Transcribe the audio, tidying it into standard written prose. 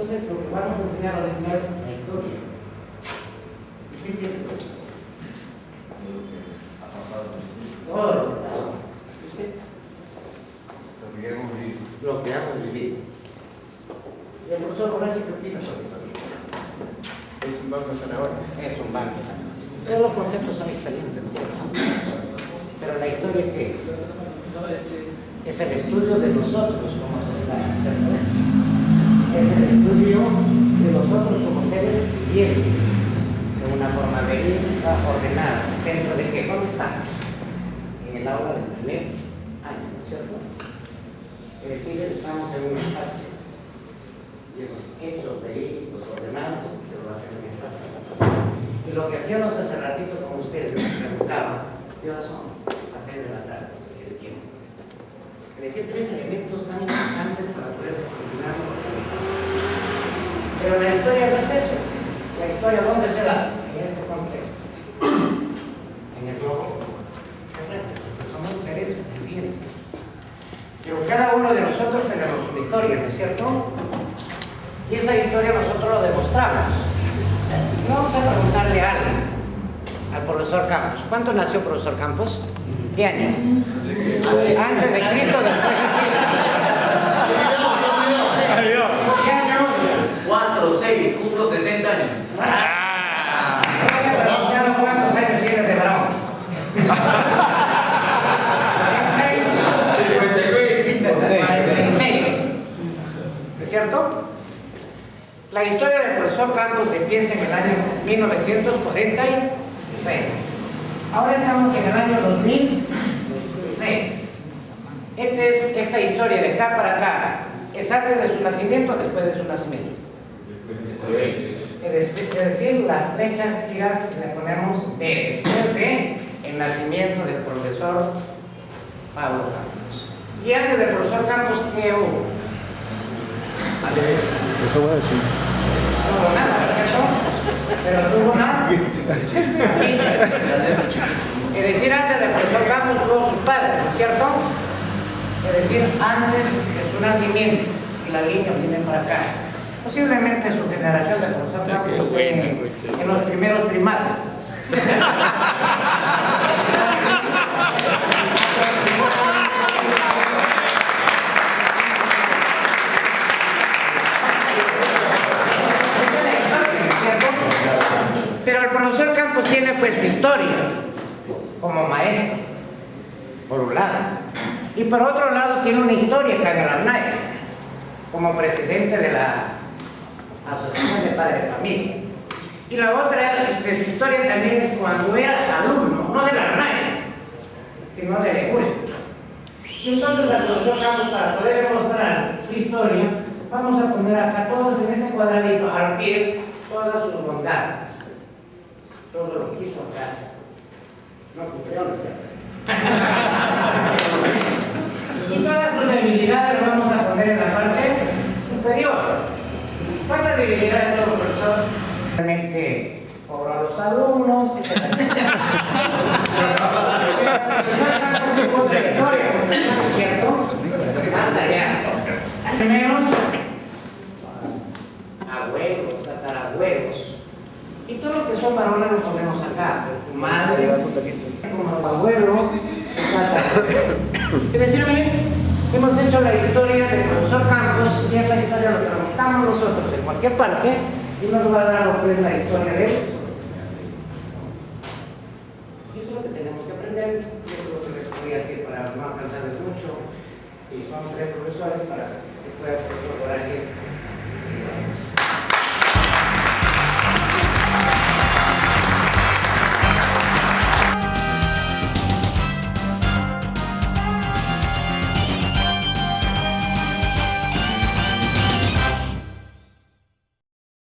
Entonces, lo que vamos a enseñar ahorita es la historia. ¿Qué entiende pues? Lo que ha pasado. Todo lo que pasó. ¿Viste? Lo que hemos vivido. Lo que hemos vivido. ¿Y el profesor Borrachi qué opina sobre esto? Es un banco de zanahoria. Es un banco. Todos los conceptos son excelentes, ¿no es cierto? Pero la historia, ¿qué es? Es el estudio de nosotros como sociedad, ¿no es cierto? Es el estudio de nosotros como seres vivientes, de una forma verídica, ordenada. ¿Dentro de qué? ¿Dónde estamos? En el aula del primer año, ¿no es cierto? Es decir, estamos en un espacio. Y esos hechos verídicos ordenados se lo hacen en un espacio. Y lo que hacíamos hace ratito con ustedes, me preguntaban, ¿qué horas son? A 6 de la tarde, el tiempo. Es decir, 3 elementos tan importantes para poder determinar lo que estamos. Pero la historia no es eso. La historia, ¿dónde se da? En este contexto. En el globo. Porque somos seres vivientes. Pero cada uno de nosotros tenemos una historia, ¿no es cierto? Y esa historia nosotros lo demostramos. Vamos a preguntarle algo al profesor Campos. ¿Cuándo nació el profesor Campos? ¿Qué año? Antes de Cristo del siglo. ¿Qué año? 4, 6, cumplo 60 años. ¿Cuántos años tienes de varón? 46. ¿Es cierto? La historia del profesor Campos empieza en el año 1946. Ahora estamos en el año 2006. Esta historia de acá para acá, ¿es antes de su nacimiento o después de su nacimiento? Es decir, la flecha gira le ponemos después de el nacimiento del profesor Pablo Campos. Y antes del profesor Campos, ¿qué hubo? Eso voy a decir. No hubo nada, ¿no es cierto? Pero tuvo nada. Es decir, antes del profesor Campos tuvo su padre, ¿no es cierto? Es decir, antes de su nacimiento. Y la línea viene para acá. Posiblemente su generación del profesor Campos fue en los primeros primates. Pero el profesor Campos tiene pues su historia como maestro, por un lado, y por otro lado tiene una historia acá en las NAES, como presidente de la Asociación de Padres de Familia. Y la otra de su historia también es cuando era alumno, no de las NAES, sino de Legure. Y entonces al profesor Campos, para poder demostrar su historia, vamos a poner acá todos en este cuadradito, al pie, todas sus bondades. Todo lo que hizo acá. No cumplió, no sé. Y todas sus debilidades las vamos a poner en la parte superior. ¿Cuántas debilidades tuvo el profesor? Realmente cobró a los alumnos, ¿cierto? Más allá. Tenemos abuelos, tatarabuelos. Y todo lo que son varones lo ponemos acá. Tu madre, como tu abuelo, es decir, miren, hemos hecho la historia del profesor Campos y esa historia lo preguntamos nosotros en cualquier parte y nos va a dar lo que es la historia de él. Y eso es lo que tenemos que aprender. Yo creo que les voy a decir para no alcanzarles mucho. Y son 3 profesores para que puedan decir